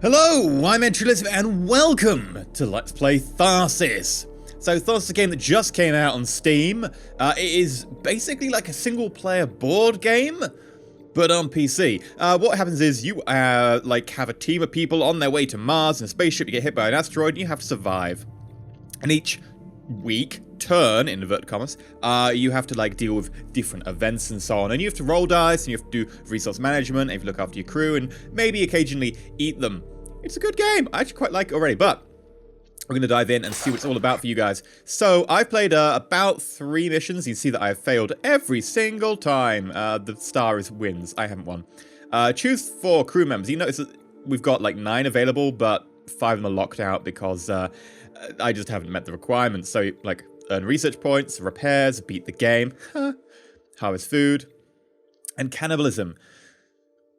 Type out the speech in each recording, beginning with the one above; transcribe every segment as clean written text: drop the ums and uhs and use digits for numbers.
Hello, I'm EnterElysium and welcome to Let's Play Tharsis. So Tharsis is a game that just came out on Steam. It is basically like a single-player board game, but on PC. What happens is you have a team of people on their way to Mars in a spaceship, you get hit by an asteroid, and you have to survive. And each turn, in inverted commas, you have to deal with different events and so on. And you have to roll dice, and you have to do resource management, and you have to look after your crew, and maybe occasionally eat them. It's a good game. I actually quite like it already, but we're going to dive in and see what it's all about for you guys. So, I've played about 3 missions. You can see that I've failed every single time. The star is wins. I haven't won. Choose 4 crew members. You notice that we've got 9 available, but 5 of them are locked out because I just haven't met the requirements. So, earn research points, repairs, beat the game, harvest food, and cannibalism.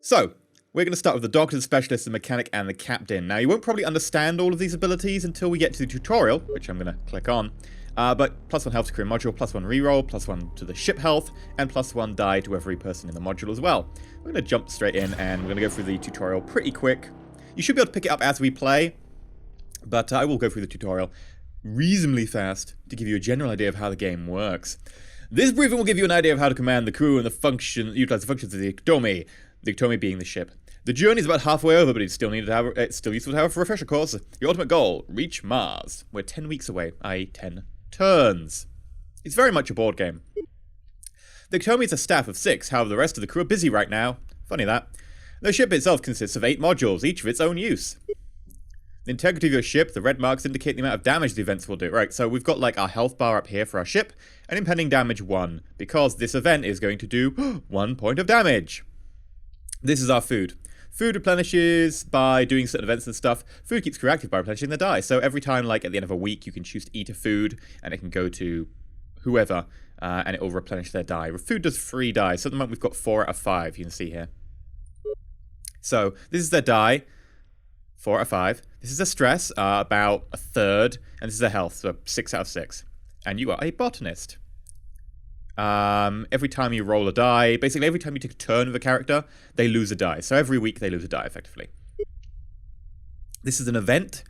So, we're going to start with the doctor, the specialist, the mechanic, and the captain. Now, you won't probably understand all of these abilities until we get to the tutorial, which I'm going to click on. But +1 health to crew module, +1 reroll, +1 to the ship health, and +1 die to every person in the module as well. We're going to jump straight in, and we're going to go through the tutorial pretty quick. You should be able to pick it up as we play, but I will go through the tutorial reasonably fast to give you a general idea of how the game works. This briefing will give you an idea of how to command the crew and utilize the functions of the Ectomy being the ship. The journey is about halfway over, but it's still useful to have a refresher course. Your ultimate goal, reach Mars. We're 10 weeks away, i.e. 10 turns. It's very much a board game. The Ectomy is a staff of 6, however the rest of the crew are busy right now. Funny that. The ship itself consists of 8 modules, each for its own use. The integrity of your ship, the red marks indicate the amount of damage the events will do. Right, so we've got our health bar up here for our ship, and impending damage 1, because this event is going to do 1 point of damage. This is our food. Food replenishes by doing certain events and stuff. Food keeps crew active by replenishing their die. So every time, at the end of a week, you can choose to eat a food, and it can go to whoever, and it will replenish their die. Food does 3 die. So at the moment, we've got 4 out of 5, you can see here. So this is their die, 4 out of 5. This is their stress, about 1/3, and this is their health, so 6 out of 6. And you are a botanist. Every time you roll a die, basically every time you take a turn with a character, they lose a die. So every week they lose a die, effectively. This is an event.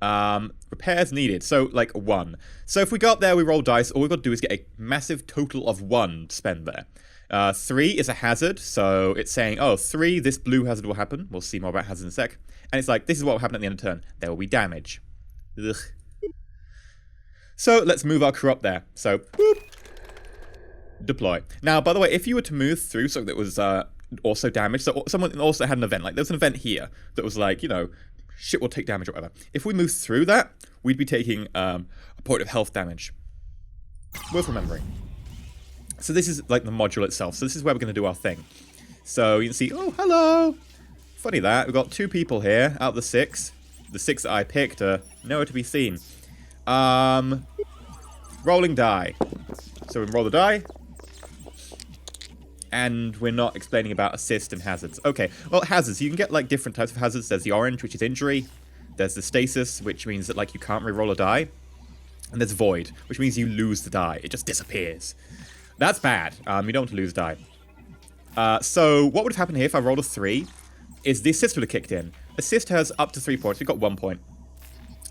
Repairs needed. So, 1. So if we go up there, we roll dice, all we've got to do is get a massive total of 1 to spend there. 3 is a hazard, so it's saying, 3, this blue hazard will happen. We'll see more about hazards in a sec. And it's this is what will happen at the end of the turn. There will be damage. Ugh. So let's move our crew up there. So, boop. Deploy. Now, by the way, if you were to move through something that was also damaged, so someone also had an event, there's an event here that was shit will take damage or whatever. If we move through that, we'd be taking a point of health damage. Worth remembering. So this is the module itself. So this is where we're going to do our thing. So you can see, oh, hello! Funny that, we've got 2 people here out of the 6. The 6 that I picked are nowhere to be seen. Rolling die. So we roll the die. And we're not explaining about assist and hazards. Okay, well, hazards. You can get, different types of hazards. There's the orange, which is injury. There's the stasis, which means that, you can't re-roll a die. And there's void, which means you lose the die. It just disappears. That's bad. You don't want to lose die. So what would have happened here if I rolled a 3 is the assist would have kicked in. Assist has up to 3 points. We've got 1 point.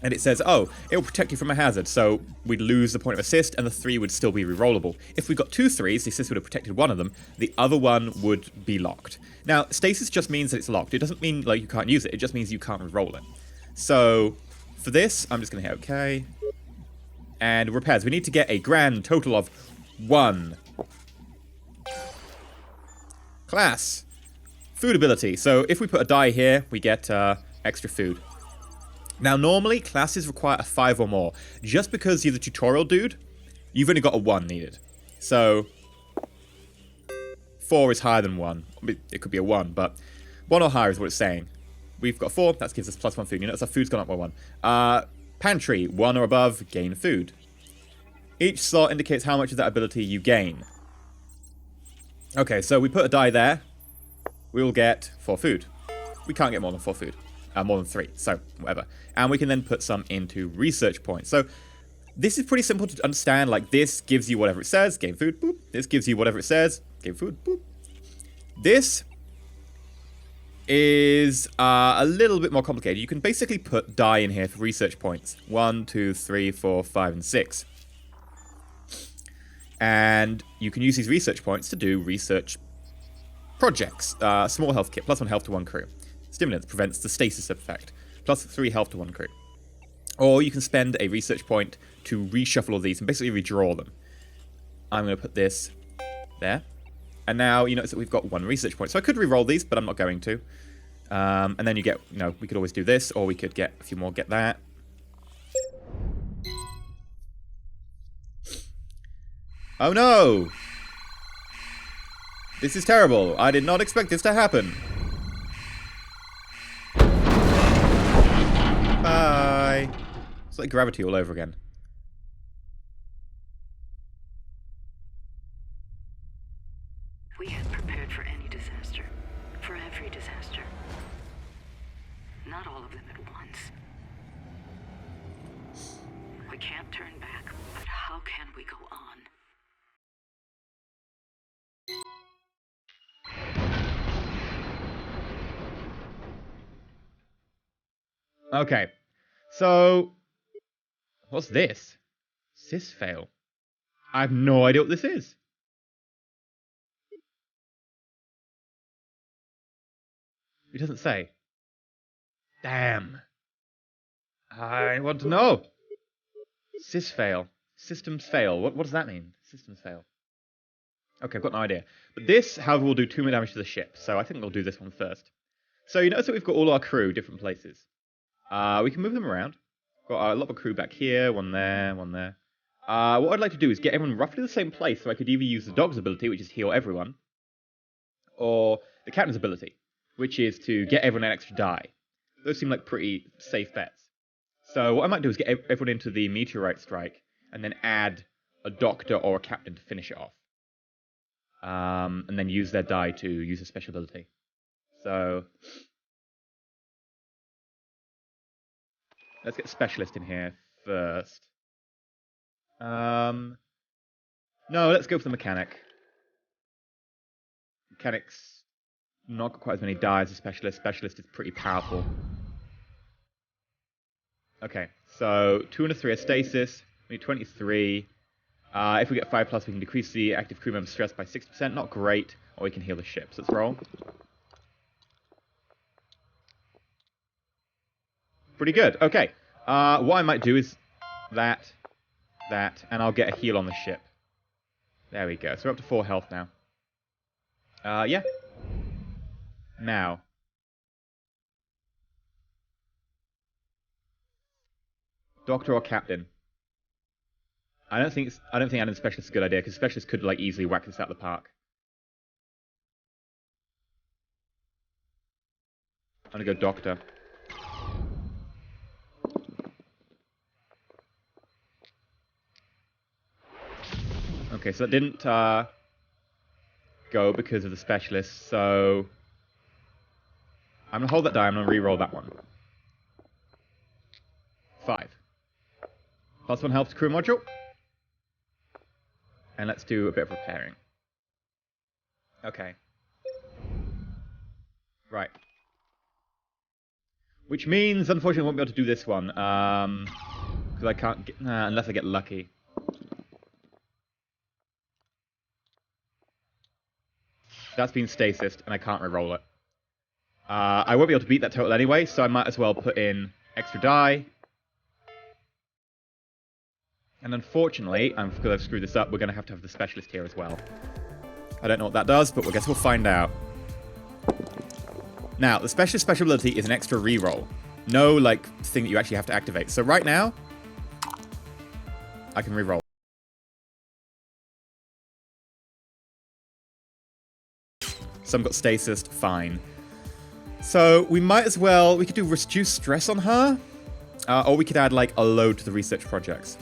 And it says, it will protect you from a hazard. So we'd lose the point of assist, and the 3 would still be rerollable. If we got 2 3s, the assist would have protected one of them. The other one would be locked. Now, stasis just means that it's locked. It doesn't mean, you can't use it. It just means you can't reroll it. So, for this, I'm just going to hit OK. And repairs. We need to get a grand total of 1. Class. Food ability. So, if we put a die here, we get extra food. Now, normally, classes require a 5 or more. Just because you're the tutorial dude, you've only got a 1 needed. So, 4 is higher than 1. It could be a 1, but 1 or higher is what it's saying. We've got 4, that gives us +1 food. You notice our food's gone up by 1. Pantry, 1 or above, gain food. Each slot indicates how much of that ability you gain. Okay, so we put a die there. We will get 4 food. We can't get more than 4 food. More than 3, so whatever. And we can then put some into research points. So this is pretty simple to understand. This gives you whatever it says, gain food, boop. This gives you whatever it says, gain food, boop. This is a little bit more complicated. You can basically put die in here for research points. 1, 2, 3, 4, 5, and 6. And you can use these research points to do research projects. Small health kit, +1 health to 1 crew. Stimulants prevents the stasis effect, +3 health to 1 crew. Or you can spend a research point to reshuffle all these and basically redraw them. I'm going to put this there. And now you notice that we've got 1 research point. So I could re-roll these, but I'm not going to. And then you get, we could always do this, or we could get a few more, get that. Oh no! This is terrible. I did not expect this to happen. Bye. It's like gravity all over again. We had prepared for any disaster. For every disaster. Not all of them at once. We can't turn back, but how can we go on? Okay. So, what's this? Sys fail. I have no idea what this is. It doesn't say. Damn. I want to know. Sys fail. Systems fail. What does that mean? Systems fail. Okay, I've got no idea. But this, however, will do 2 more damage to the ship. So I think we'll do this one first. So you notice that we've got all our crew different places. We can move them around. Got a lot of crew back here, one there, one there. What I'd like to do is get everyone roughly the same place, so I could either use the dog's ability, which is heal everyone, or the captain's ability, which is to get everyone an extra die. Those seem like pretty safe bets. So what I might do is get everyone into the meteorite strike, and then add a doctor or a captain to finish it off. And then use their die to use a special ability. So let's get specialist in here first. No, let's go for the mechanic. Mechanic's not got quite as many die as a specialist. Specialist is pretty powerful. Okay, so 2 and a 3 are stasis. We need 23. If we get 5+, we can decrease the active crew member's stress by 60%. Not great. Or we can heal the ship. So let's roll. Pretty good. Okay. What I might do is that, and I'll get a heal on the ship. There we go. So we're up to 4 health now. Yeah. Now. Doctor or captain? I don't think adding specialist is a good idea, because specialist could like easily whack this out of the park. I'm gonna go doctor. Okay, so that didn't go because of the specialist, so I'm gonna hold that die, I'm gonna re-roll that one. 5. +1 health to crew module. And let's do a bit of repairing. Okay. Right. Which means, unfortunately, I won't be able to do this one. Because I can't get... unless I get lucky. That's been stasised, and I can't reroll it. I won't be able to beat that total anyway, so I might as well put in extra die. And unfortunately, because I've screwed this up, we're going to have the specialist here as well. I don't know what that does, but I guess we'll find out. Now, the specialist special ability is an extra reroll. No, like, thing that you actually have to activate. So right now, I can reroll. Some got stasised, fine. So we might as well, we could do reduce stress on her, or we could add, like, a load to the research projects.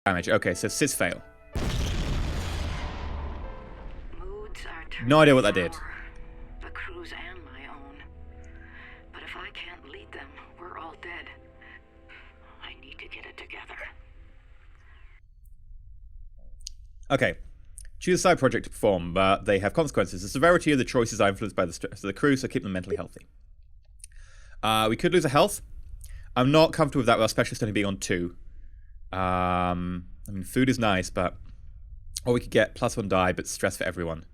damage. Okay, so Sis fail. Moods are No idea what that turning did. sour, the crew's and my own. But if I can't lead them, we're all dead. I need to get it together. Okay. Choose a side project to perform, but they have consequences. The severity of the choices are influenced by the stress of the crew, so keep them mentally healthy. We could lose a health. I'm not comfortable with that with our specialist only being on 2. I mean, food is nice, but... Or we could get +1 die, but stress for everyone.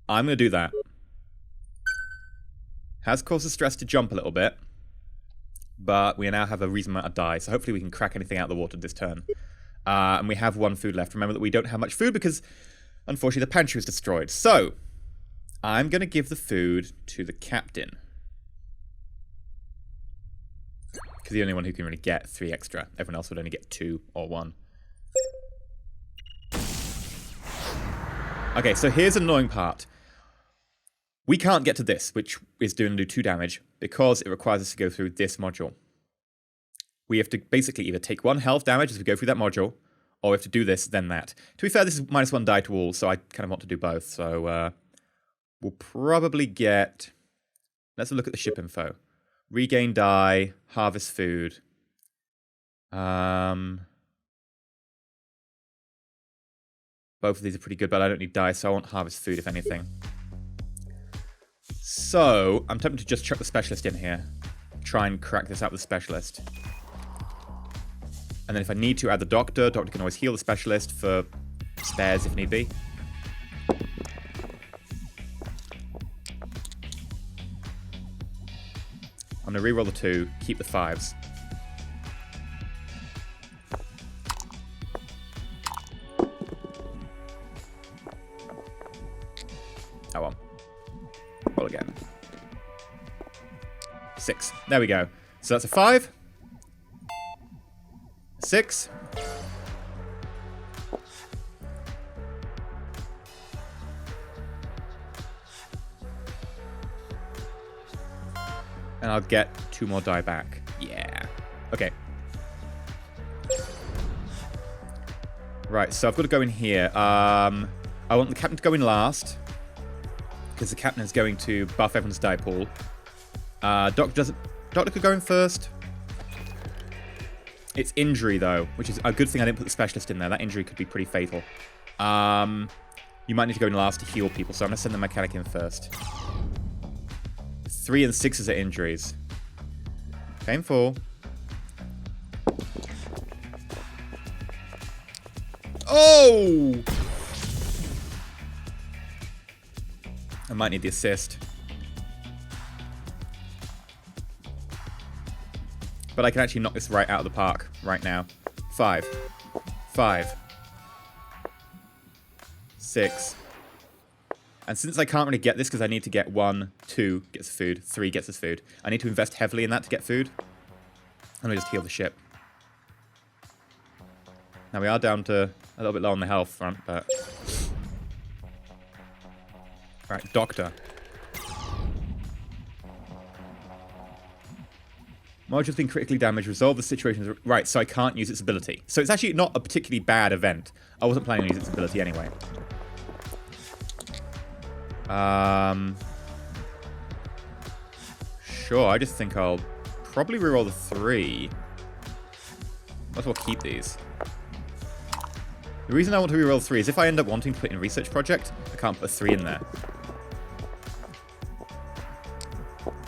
I'm going to do that. Has caused the stress to jump a little bit, but we now have a reasonable amount of die, so hopefully we can crack anything out of the water this turn. And we have 1 food left. Remember that we don't have much food because, unfortunately, the pantry was destroyed. So, I'm going to give the food to the captain. Because the only one who can really get 3 extra. Everyone else would only get 2 or 1. Okay, so here's an annoying part. We can't get to this, which is going to do 2 damage, because it requires us to go through this module. We have to basically either take 1 health damage as we go through that module, or we have to do this, then that. To be fair, this is -1 die to all, so I kind of want to do both. So we'll probably get... Let's look at the ship info. Regain die, harvest food. Both of these are pretty good, but I don't need die, so I want harvest food, if anything. So, I'm tempted to just chuck the specialist in here. Try and crack this out with the specialist. And then if I need to add the doctor, doctor can always heal the specialist for spares if need be. I'm going to reroll the 2, keep the 5s. Oh well. Roll again. 6. There we go. So that's a 5. 6. And I'll get 2 more die back. Yeah. Okay. Right, so I've got to go in here. I want the captain to go in last, because the captain is going to buff everyone's die pool. Doctor could go in first. It's injury, though, which is a good thing I didn't put the specialist in there. That injury could be pretty fatal. You might need to go in last to heal people, so I'm going to send the mechanic in first. 3 and 6s are injuries. Painful. Oh! I might need the assist. But I can actually knock this right out of the park right now. 5. 5. 6. And since I can't really get this because I need to get 1, 2 gets food, 3 gets us food. I need to invest heavily in that to get food. I'm going to just heal the ship. Now we are down to a little bit low on the health front, but... Right, Doctor. Module's been critically damaged. Resolve the situation. Right, so I can't use its ability. So it's actually not a particularly bad event. I wasn't planning to use its ability anyway. Sure, I just think I'll probably reroll the 3. Might as well keep these. The reason I want to reroll 3 is if I end up wanting to put in research project, I can't put a 3 in there.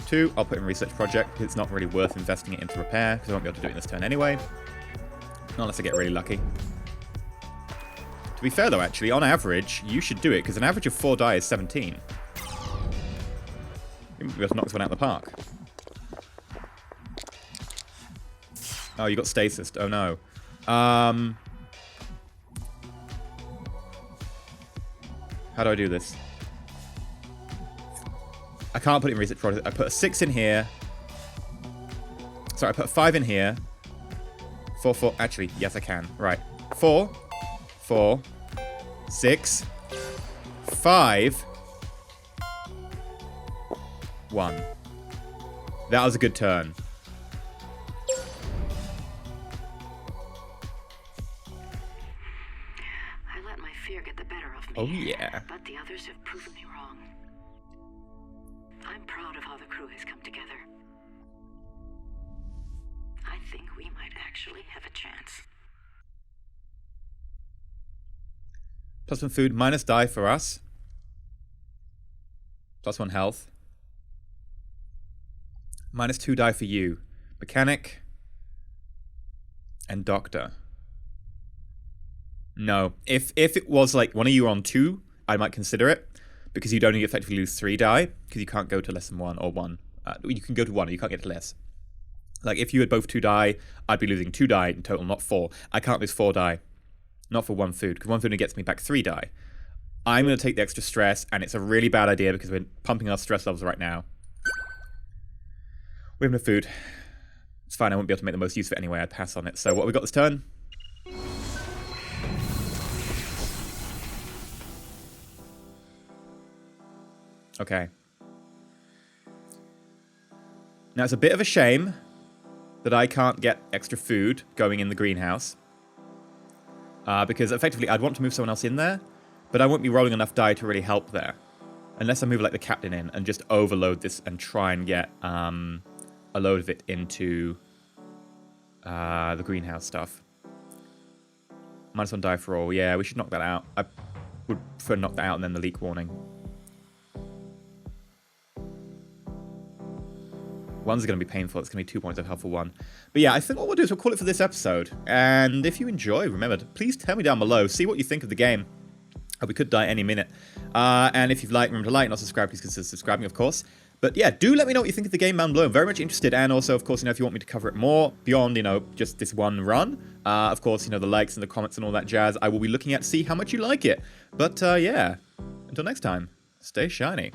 2, I'll put in research project because it's not really worth investing it into repair because I won't be able to do it in this turn anyway. Not unless I get really lucky. To be fair though, actually, on average, you should do it because an average of 4 die is 17. You might be able to knock this one out of the park. Oh, you got stasis. Oh no. How do I do this? I can't put it in research project. I put a 6 in here. Sorry, I put a 5 in here. 4, 4. Actually, yes, I can. Right. 4, 4, 6, 5, 1. That was a good turn. fear get the better of me. Oh, yeah. But the others have proven me wrong. I'm proud of how the crew has come together. I think we might actually have a chance. +1 food, -die for us. +1 health. -2 die for you. Mechanic. And doctor. No. If it was like one of you on 2, I might consider it. Because you'd only effectively lose 3 die. Because you can't go to less than 1 or 1. You can go to 1, you can't get to less. Like, if you had both 2 die, I'd be losing 2 die in total, not 4. I can't lose 4 die. Not for 1 food, because 1 food only gets me back 3 die. I'm going to take the extra stress, and it's a really bad idea because we're pumping our stress levels right now. We have no food. It's fine, I won't be able to make the most use of it anyway. I'd pass on it. So what have we got this turn? Okay. Now, it's a bit of a shame that I can't get extra food going in the greenhouse. Because effectively, I'd want to move someone else in there, but I won't be rolling enough die to really help there. Unless I move like the captain in and just overload this and try and get a load of it into the greenhouse stuff. -1 die for all. Yeah, we should knock that out. I would prefer to knock that out and then the leak warning. 1's going to be painful. It's going to be 2 points of health for 1. But yeah, I think what we'll do is we'll call it for this episode. And if you enjoy, remember, please tell me down below. See what you think of the game. We could die any minute. And if you've liked, remember to like and not subscribe. Please consider subscribing, of course. But yeah, do let me know what you think of the game down below. I'm very much interested. And also, of course, if you want me to cover it more beyond, just this one run. Of course, the likes and the comments and all that jazz, I will be looking at to see how much you like it. But yeah, until next time, stay shiny.